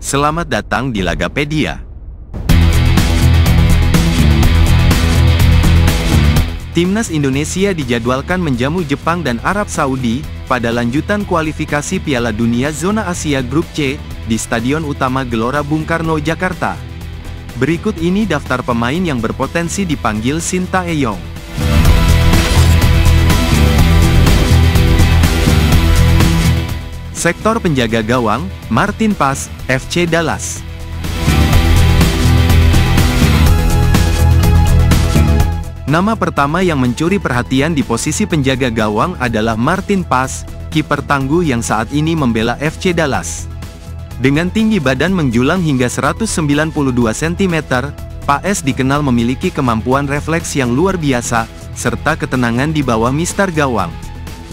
Selamat datang di Lagapedia. Timnas Indonesia dijadwalkan menjamu Jepang dan Arab Saudi pada lanjutan kualifikasi Piala Dunia Zona Asia Grup C di Stadion Utama Gelora Bung Karno, Jakarta. Berikut ini daftar pemain yang berpotensi dipanggil Sintayong. Sektor penjaga gawang, Martin Paes, FC Dallas. Nama pertama yang mencuri perhatian di posisi penjaga gawang adalah Martin Paes, kiper tangguh yang saat ini membela FC Dallas. Dengan tinggi badan menjulang hingga 192 cm, Paes dikenal memiliki kemampuan refleks yang luar biasa, serta ketenangan di bawah mistar gawang.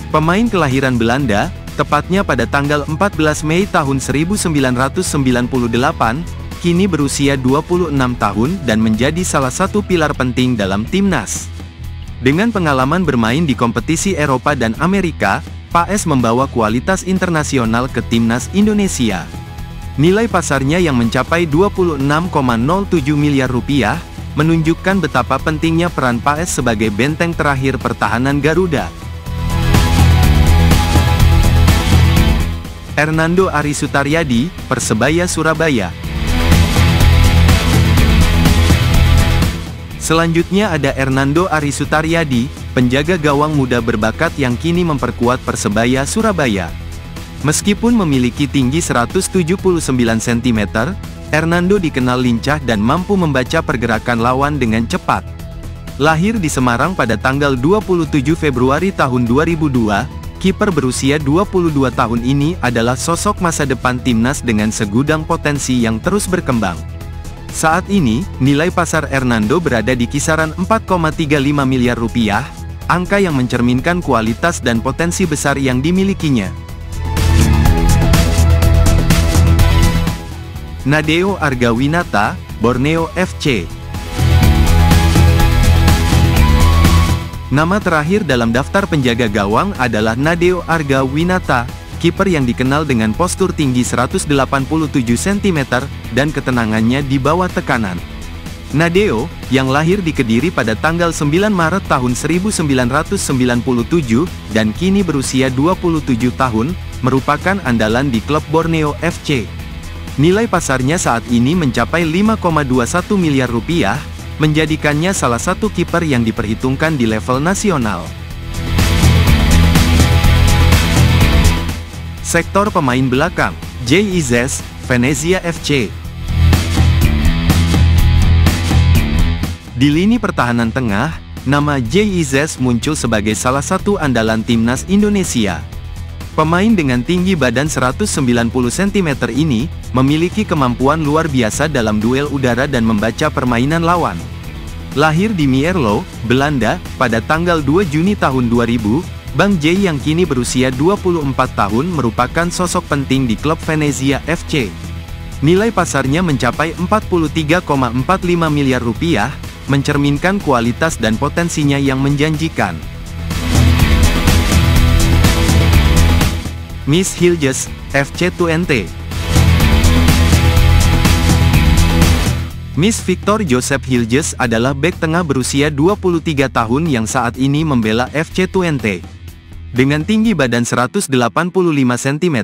Pemain kelahiran Belanda, tepatnya pada tanggal 14 Mei tahun 1998, kini berusia 26 tahun dan menjadi salah satu pilar penting dalam timnas. Dengan pengalaman bermain di kompetisi Eropa dan Amerika, Paes membawa kualitas internasional ke timnas Indonesia. Nilai pasarnya yang mencapai 26,07 miliar rupiah, menunjukkan betapa pentingnya peran Paes sebagai benteng terakhir pertahanan Garuda. Hernando Ari Sutaryadi, Persebaya Surabaya. Selanjutnya ada Hernando Ari Sutaryadi, penjaga gawang muda berbakat yang kini memperkuat Persebaya Surabaya. Meskipun memiliki tinggi 179 cm, Hernando dikenal lincah dan mampu membaca pergerakan lawan dengan cepat. Lahir di Semarang pada tanggal 27 Februari tahun 2002, kiper berusia 22 tahun ini adalah sosok masa depan timnas dengan segudang potensi yang terus berkembang. Saat ini, nilai pasar Hernando berada di kisaran 4,35 miliar rupiah, angka yang mencerminkan kualitas dan potensi besar yang dimilikinya. Nadeo Argawinata, Borneo FC. Nama terakhir dalam daftar penjaga gawang adalah Nadeo Argawinata, kiper yang dikenal dengan postur tinggi 187 cm, dan ketenangannya di bawah tekanan. Nadeo, yang lahir di Kediri pada tanggal 9 Maret tahun 1997, dan kini berusia 27 tahun, merupakan andalan di klub Borneo FC. Nilai pasarnya saat ini mencapai 5,21 miliar rupiah, menjadikannya salah satu kiper yang diperhitungkan di level nasional. Sektor pemain belakang, JIZES, Venezia FC. Di lini pertahanan tengah, nama JIZES muncul sebagai salah satu andalan timnas Indonesia. Pemain dengan tinggi badan 190 cm ini, memiliki kemampuan luar biasa dalam duel udara dan membaca permainan lawan. Lahir di Mierlo, Belanda, pada tanggal 2 Juni tahun 2000, Bang J yang kini berusia 24 tahun merupakan sosok penting di klub Venezia FC. Nilai pasarnya mencapai 43,45 miliar rupiah, mencerminkan kualitas dan potensinya yang menjanjikan. Miss Hilges, FC Twente. Miss Victor Joseph Hilges adalah bek tengah berusia 23 tahun yang saat ini membela FC Twente. Dengan tinggi badan 185 cm,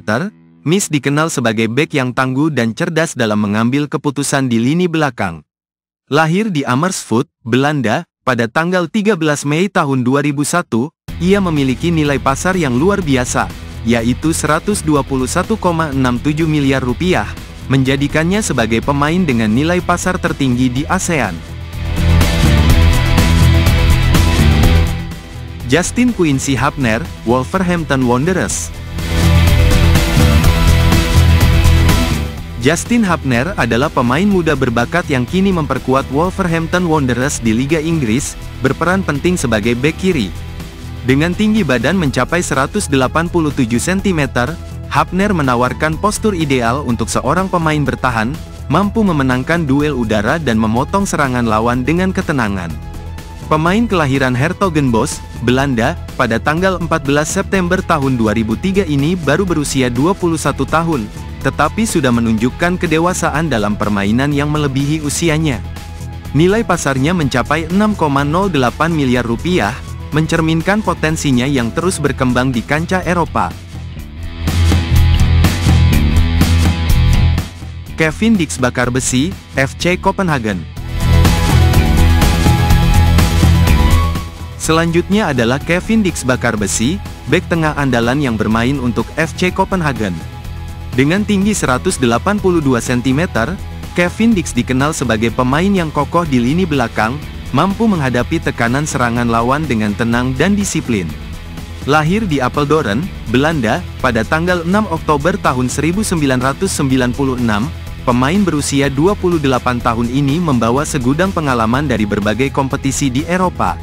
Miss dikenal sebagai bek yang tangguh dan cerdas dalam mengambil keputusan di lini belakang. Lahir di Amersfoort, Belanda, pada tanggal 13 Mei tahun 2001, ia memiliki nilai pasar yang luar biasa, yaitu 121,67 miliar rupiah, menjadikannya sebagai pemain dengan nilai pasar tertinggi di ASEAN. Justin Quincy Hapner, Wolverhampton Wanderers. Justin Hapner adalah pemain muda berbakat yang kini memperkuat Wolverhampton Wanderers di Liga Inggris, berperan penting sebagai bek kiri. Dengan tinggi badan mencapai 187 cm, Hapner menawarkan postur ideal untuk seorang pemain bertahan, mampu memenangkan duel udara dan memotong serangan lawan dengan ketenangan. Pemain kelahiran Hertogenbosch, Belanda, pada tanggal 14 September tahun 2003 ini baru berusia 21 tahun, tetapi sudah menunjukkan kedewasaan dalam permainan yang melebihi usianya. Nilai pasarnya mencapai 6,08 miliar rupiah, mencerminkan potensinya yang terus berkembang di kancah Eropa. Kevin Dix bakar besi, FC Copenhagen. Selanjutnya adalah Kevin Dix bakar besi, bek tengah andalan yang bermain untuk FC Copenhagen. Dengan tinggi 182 cm, Kevin Dix dikenal sebagai pemain yang kokoh di lini belakang, mampu menghadapi tekanan serangan lawan dengan tenang dan disiplin. Lahir di Apeldoorn, Belanda, pada tanggal 6 Oktober tahun 1996, pemain berusia 28 tahun ini membawa segudang pengalaman dari berbagai kompetisi di Eropa.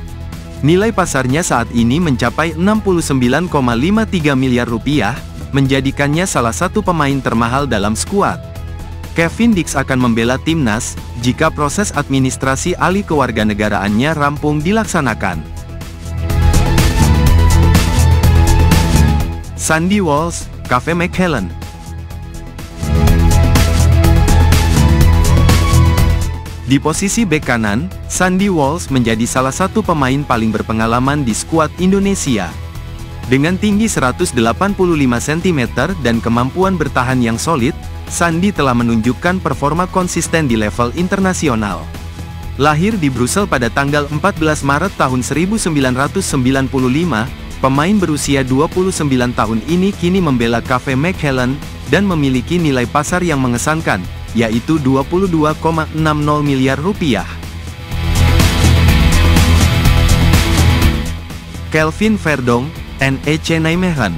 Nilai pasarnya saat ini mencapai 69,53 miliar rupiah, menjadikannya salah satu pemain termahal dalam skuad. Kevin Dix akan membela timnas, jika proses administrasi alih kewarganegaraannya rampung dilaksanakan. Sandy Walsh, KV Mechelen. Di posisi bek kanan, Sandy Walsh menjadi salah satu pemain paling berpengalaman di skuad Indonesia. Dengan tinggi 185 cm dan kemampuan bertahan yang solid, Sandy telah menunjukkan performa konsisten di level internasional. Lahir di Brussel pada tanggal 14 Maret tahun 1995, pemain berusia 29 tahun ini kini membela KV Mechelen, dan memiliki nilai pasar yang mengesankan, yaitu 22,60 miliar rupiah. Kelvin Verdonk, NEC Nijmegen.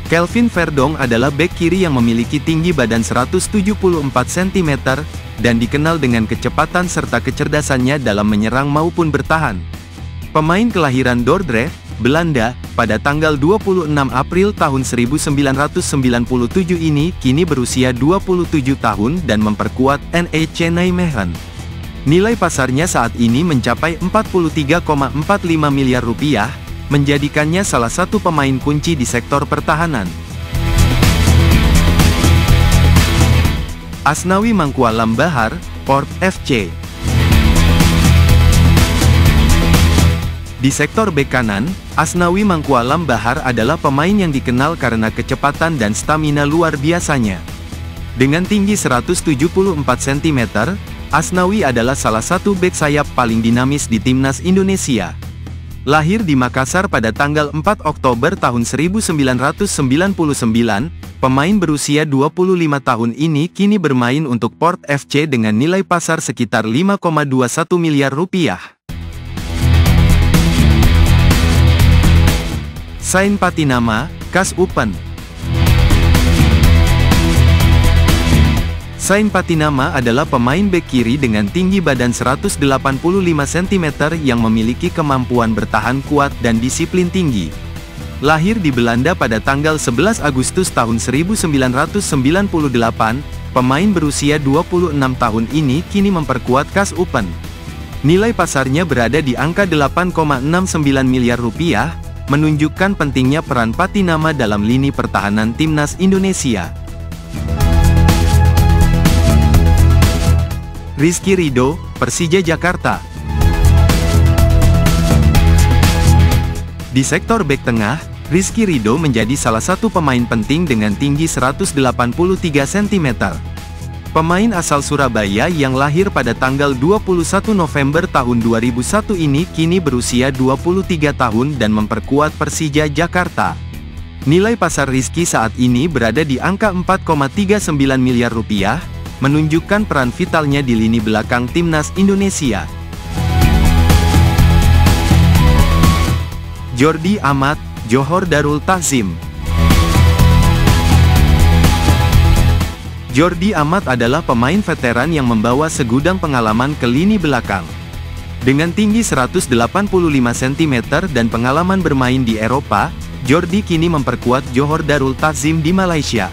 Kelvin Verdonk adalah bek kiri yang memiliki tinggi badan 174 cm, dan dikenal dengan kecepatan serta kecerdasannya dalam menyerang maupun bertahan. Pemain kelahiran Dordrecht, Belanda, pada tanggal 26 April tahun 1997 ini kini berusia 27 tahun dan memperkuat NEC Nijmegen. Nilai pasarnya saat ini mencapai 43,45 miliar rupiah, menjadikannya salah satu pemain kunci di sektor pertahanan. Asnawi Mangkualam Bahar, Port FC. Di sektor bek kanan, Asnawi Mangkualam Bahar adalah pemain yang dikenal karena kecepatan dan stamina luar biasanya. Dengan tinggi 174 cm, Asnawi adalah salah satu bek sayap paling dinamis di timnas Indonesia. Lahir di Makassar pada tanggal 4 Oktober tahun 1999, pemain berusia 25 tahun ini kini bermain untuk Port FC dengan nilai pasar sekitar 5,21 miliar rupiah. Sain Patinama, KAS Open. Sain Patinama adalah pemain bek kiri dengan tinggi badan 185 cm yang memiliki kemampuan bertahan kuat dan disiplin tinggi. Lahir di Belanda pada tanggal 11 Agustus tahun 1998, pemain berusia 26 tahun ini kini memperkuat KAS Open. Nilai pasarnya berada di angka 8,69 miliar rupiah, menunjukkan pentingnya peran Patinama dalam lini pertahanan timnas Indonesia. Rizky Ridho, Persija Jakarta. Di sektor bek tengah, Rizky Ridho menjadi salah satu pemain penting dengan tinggi 183 cm. Pemain asal Surabaya yang lahir pada tanggal 21 November tahun 2001 ini kini berusia 23 tahun dan memperkuat Persija Jakarta. Nilai pasar Rizky saat ini berada di angka 4,39 miliar rupiah, menunjukkan peran vitalnya di lini belakang timnas Indonesia. Jordi Amat, Johor Darul Takzim. Jordi Amat adalah pemain veteran yang membawa segudang pengalaman ke lini belakang. Dengan tinggi 185 cm dan pengalaman bermain di Eropa, Jordi kini memperkuat Johor Darul Takzim di Malaysia.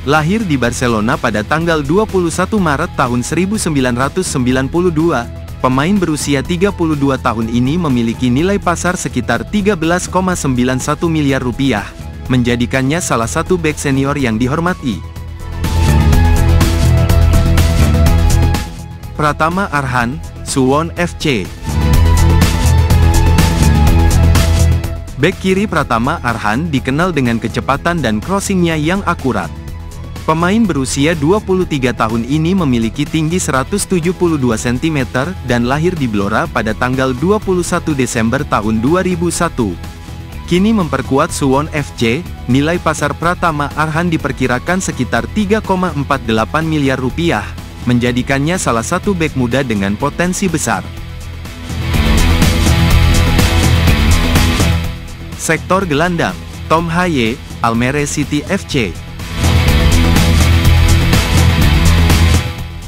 Lahir di Barcelona pada tanggal 21 Maret tahun 1992, pemain berusia 32 tahun ini memiliki nilai pasar sekitar 13,91 miliar rupiah, menjadikannya salah satu bek senior yang dihormati. Pratama Arhan, Suwon FC. Bek kiri Pratama Arhan dikenal dengan kecepatan dan crossingnya yang akurat. Pemain berusia 23 tahun ini memiliki tinggi 172 cm dan lahir di Blora pada tanggal 21 Desember tahun 2001. Kini memperkuat Suwon FC, nilai pasar Pratama Arhan diperkirakan sekitar 3,48 miliar rupiah, menjadikannya salah satu bek muda dengan potensi besar. Sektor gelandang, Tom Haye, Almere City FC.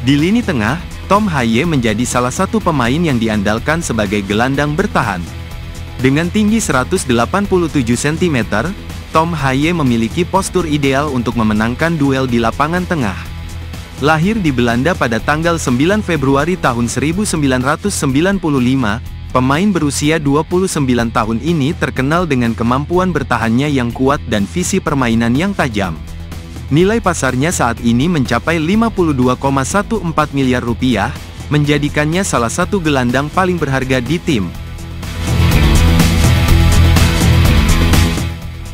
Di lini tengah, Tom Haye menjadi salah satu pemain yang diandalkan sebagai gelandang bertahan. Dengan tinggi 187 cm, Tom Haye memiliki postur ideal untuk memenangkan duel di lapangan tengah. Lahir di Belanda pada tanggal 9 Februari tahun 1995, pemain berusia 29 tahun ini terkenal dengan kemampuan bertahannya yang kuat dan visi permainan yang tajam. Nilai pasarnya saat ini mencapai 52,14 miliar rupiah, menjadikannya salah satu gelandang paling berharga di tim.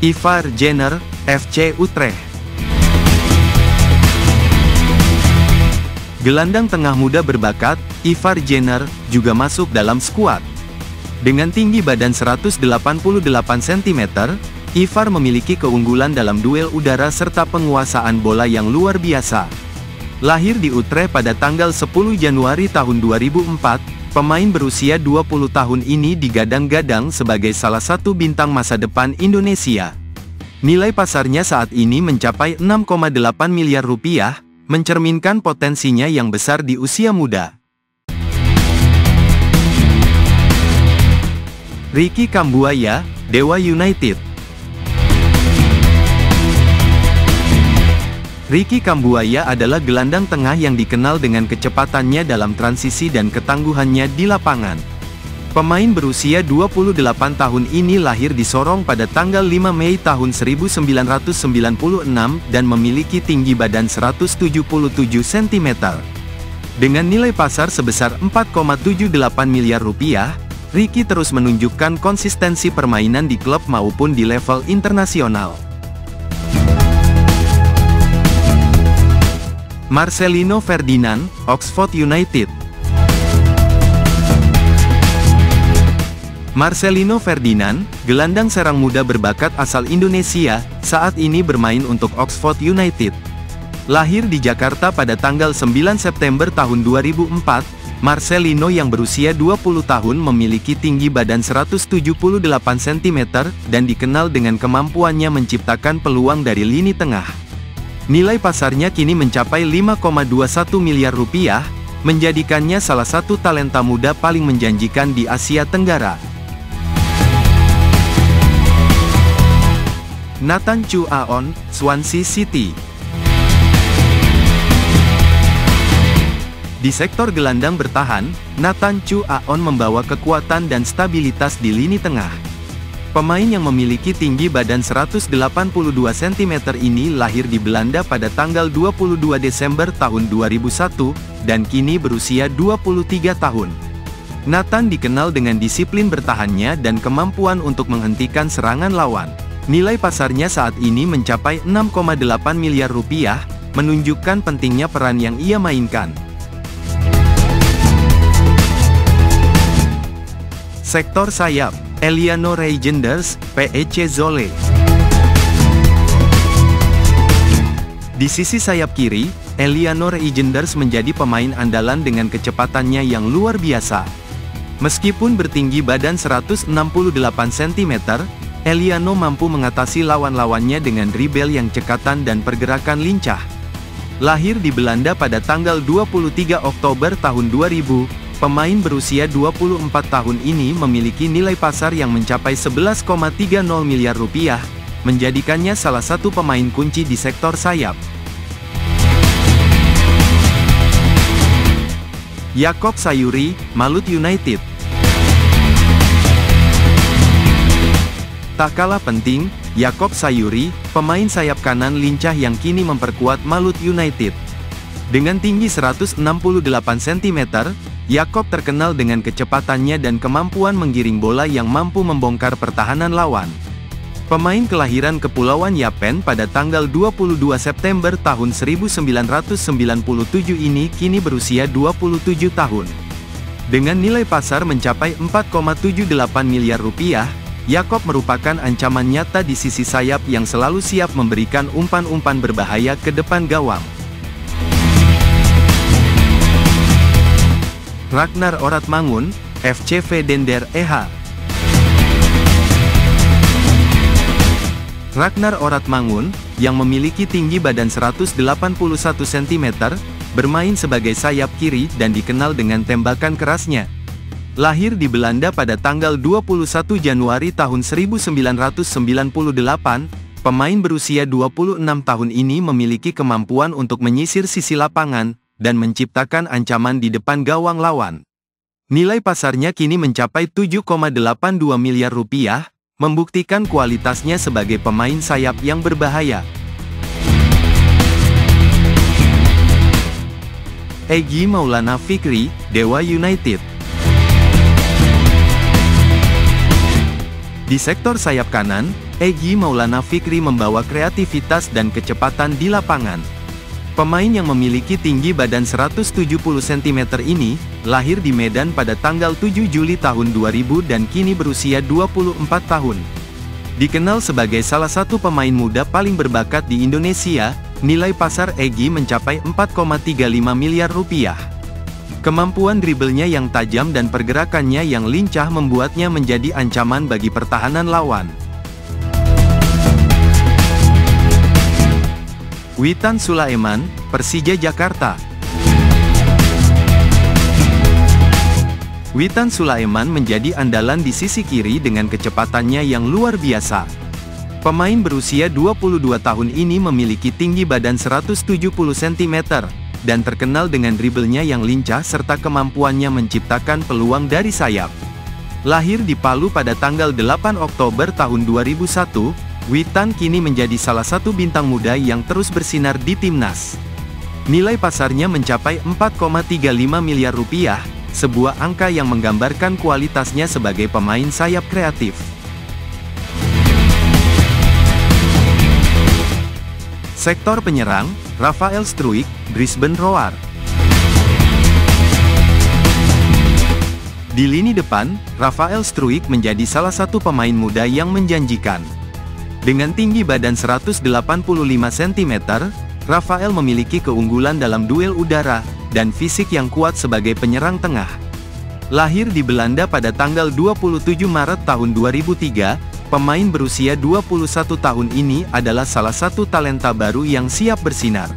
Ivar Jenner, FC Utrecht. Gelandang tengah muda berbakat, Ivar Jenner, juga masuk dalam skuad. Dengan tinggi badan 188 cm, Ivar memiliki keunggulan dalam duel udara serta penguasaan bola yang luar biasa. Lahir di Utrecht pada tanggal 10 Januari tahun 2004, pemain berusia 20 tahun ini digadang-gadang sebagai salah satu bintang masa depan Indonesia. Nilai pasarnya saat ini mencapai 6,8 miliar rupiah, mencerminkan potensinya yang besar di usia muda. Ricky Kambuaya, Dewa United. Ricky Kambuaya adalah gelandang tengah yang dikenal dengan kecepatannya dalam transisi dan ketangguhannya di lapangan. Pemain berusia 28 tahun ini lahir di Sorong pada tanggal 5 Mei tahun 1996 dan memiliki tinggi badan 177 cm. Dengan nilai pasar sebesar 4,78 miliar rupiah, Ricky terus menunjukkan konsistensi permainan di klub maupun di level internasional. Marcelino Ferdinand, Oxford United. Marcelino Ferdinand, gelandang serang muda berbakat asal Indonesia, saat ini bermain untuk Oxford United. Lahir di Jakarta pada tanggal 9 September tahun 2004, Marcelino yang berusia 20 tahun memiliki tinggi badan 178 cm dan dikenal dengan kemampuannya menciptakan peluang dari lini tengah. Nilai pasarnya kini mencapai 5,21 miliar rupiah, menjadikannya salah satu talenta muda paling menjanjikan di Asia Tenggara. Nathan Chu Aon, Swansea City. Di sektor gelandang bertahan, Nathan Chu Aon membawa kekuatan dan stabilitas di lini tengah. Pemain yang memiliki tinggi badan 182 cm ini lahir di Belanda pada tanggal 22 Desember tahun 2001, dan kini berusia 23 tahun. Nathan dikenal dengan disiplin bertahannya dan kemampuan untuk menghentikan serangan lawan. Nilai pasarnya saat ini mencapai 6,8 miliar rupiah, menunjukkan pentingnya peran yang ia mainkan. Sektor sayap, Eliano Reijenders, PEC Zwolle. Di sisi sayap kiri, Eliano Reijenders menjadi pemain andalan dengan kecepatannya yang luar biasa. Meskipun bertinggi badan 168 cm, Eliano mampu mengatasi lawan-lawannya dengan dribble yang cekatan dan pergerakan lincah. Lahir di Belanda pada tanggal 23 Oktober tahun 2000, pemain berusia 24 tahun ini memiliki nilai pasar yang mencapai 11,30 miliar rupiah, menjadikannya salah satu pemain kunci di sektor sayap. Yakob Sayuri, Malut United. Tak kalah penting, Yakob Sayuri, pemain sayap kanan lincah yang kini memperkuat Malut United. Dengan tinggi 168 cm, Yakob terkenal dengan kecepatannya dan kemampuan menggiring bola yang mampu membongkar pertahanan lawan. Pemain kelahiran Kepulauan Yapen pada tanggal 22 September tahun 1997 ini kini berusia 27 tahun. Dengan nilai pasar mencapai 4,78 miliar rupiah, Yakob merupakan ancaman nyata di sisi sayap yang selalu siap memberikan umpan-umpan berbahaya ke depan gawang. Ragnar Oratmangun, FC Vedender e.H. Ragnar Oratmangun, yang memiliki tinggi badan 181 cm, bermain sebagai sayap kiri dan dikenal dengan tembakan kerasnya. Lahir di Belanda pada tanggal 21 Januari tahun 1998, pemain berusia 26 tahun ini memiliki kemampuan untuk menyisir sisi lapangan, dan menciptakan ancaman di depan gawang lawan. Nilai pasarnya kini mencapai 7,82 miliar rupiah, membuktikan kualitasnya sebagai pemain sayap yang berbahaya. Egy Maulana Fikri, Dewa United. Di sektor sayap kanan, Egy Maulana Fikri membawa kreativitas dan kecepatan di lapangan. Pemain yang memiliki tinggi badan 170 cm ini, lahir di Medan pada tanggal 7 Juli tahun 2000 dan kini berusia 24 tahun. Dikenal sebagai salah satu pemain muda paling berbakat di Indonesia, nilai pasar Egy mencapai 4,35 miliar rupiah. Kemampuan dribblenya yang tajam dan pergerakannya yang lincah membuatnya menjadi ancaman bagi pertahanan lawan. Witan Sulaiman, Persija Jakarta. Witan Sulaiman menjadi andalan di sisi kiri dengan kecepatannya yang luar biasa. Pemain berusia 22 tahun ini memiliki tinggi badan 170 cm, dan terkenal dengan dribblenya yang lincah serta kemampuannya menciptakan peluang dari sayap. Lahir di Palu pada tanggal 8 Oktober tahun 2001, Witan kini menjadi salah satu bintang muda yang terus bersinar di timnas. Nilai pasarnya mencapai 4,35 miliar rupiah, sebuah angka yang menggambarkan kualitasnya sebagai pemain sayap kreatif. Sektor penyerang, Rafael Struijk, Brisbane Roar. Di lini depan, Rafael Struijk menjadi salah satu pemain muda yang menjanjikan. Dengan tinggi badan 185 cm, Rafael memiliki keunggulan dalam duel udara, dan fisik yang kuat sebagai penyerang tengah. Lahir di Belanda pada tanggal 27 Maret tahun 2003, pemain berusia 21 tahun ini adalah salah satu talenta baru yang siap bersinar.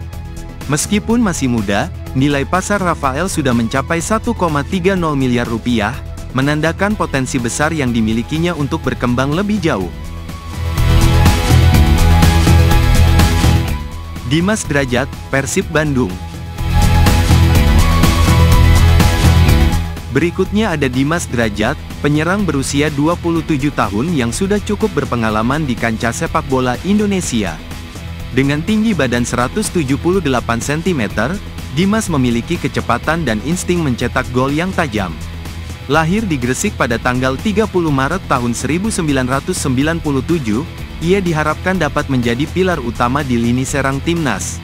Meskipun masih muda, nilai pasar Rafael sudah mencapai 1,30 miliar rupiah, menandakan potensi besar yang dimilikinya untuk berkembang lebih jauh. Dimas Drajat, Persib Bandung. Berikutnya ada Dimas Drajat, penyerang berusia 27 tahun yang sudah cukup berpengalaman di kancah sepak bola Indonesia. Dengan tinggi badan 178 cm, Dimas memiliki kecepatan dan insting mencetak gol yang tajam. Lahir di Gresik pada tanggal 30 Maret tahun 1997, ia diharapkan dapat menjadi pilar utama di lini serang timnas.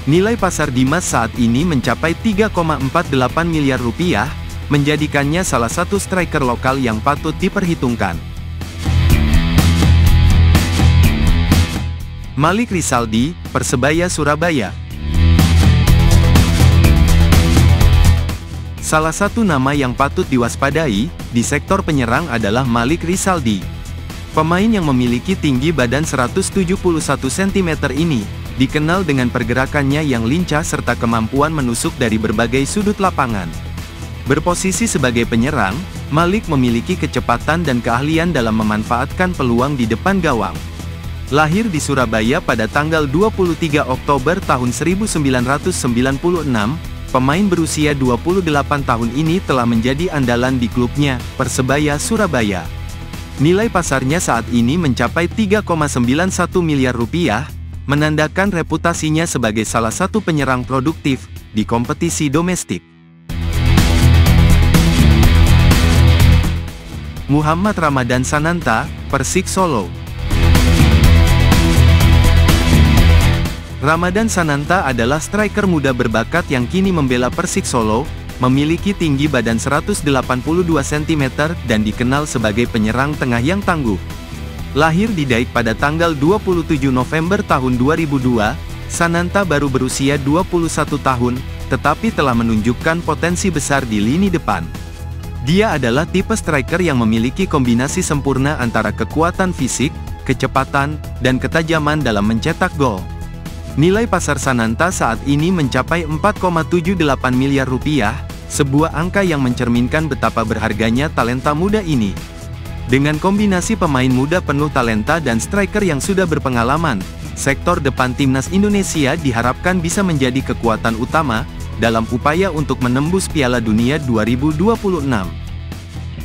Nilai pasar Dimas saat ini mencapai 3,48 miliar rupiah, menjadikannya salah satu striker lokal yang patut diperhitungkan. Malik Rizaldi, Persebaya Surabaya. Salah satu nama yang patut diwaspadai di sektor penyerang adalah Malik Rizaldi. Pemain yang memiliki tinggi badan 171 cm ini, dikenal dengan pergerakannya yang lincah serta kemampuan menusuk dari berbagai sudut lapangan. Berposisi sebagai penyerang, Malik memiliki kecepatan dan keahlian dalam memanfaatkan peluang di depan gawang. Lahir di Surabaya pada tanggal 23 Oktober tahun 1996, pemain berusia 28 tahun ini telah menjadi andalan di klubnya, Persebaya Surabaya. Nilai pasarnya saat ini mencapai 3,91 miliar rupiah, menandakan reputasinya sebagai salah satu penyerang produktif di kompetisi domestik. Muhammad Ramadan Sananta, Persik Solo. Ramadan Sananta adalah striker muda berbakat yang kini membela Persik Solo, memiliki tinggi badan 182 cm dan dikenal sebagai penyerang tengah yang tangguh. Lahir di Daik pada tanggal 27 November tahun 2002, Sananta baru berusia 21 tahun, tetapi telah menunjukkan potensi besar di lini depan. Dia adalah tipe striker yang memiliki kombinasi sempurna antara kekuatan fisik, kecepatan, dan ketajaman dalam mencetak gol. Nilai pasar Sananta saat ini mencapai 4,78 miliar rupiah, sebuah angka yang mencerminkan betapa berharganya talenta muda ini. Dengan kombinasi pemain muda penuh talenta dan striker yang sudah berpengalaman, sektor depan timnas Indonesia diharapkan bisa menjadi kekuatan utama dalam upaya untuk menembus Piala Dunia 2026.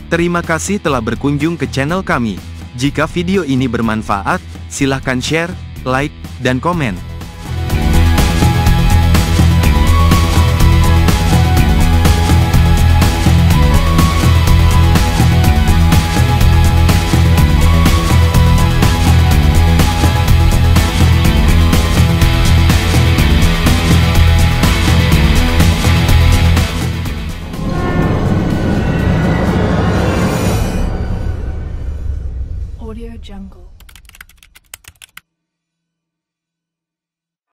Terima kasih telah berkunjung ke channel kami. Jika video ini bermanfaat, silahkan share, like, dan komen.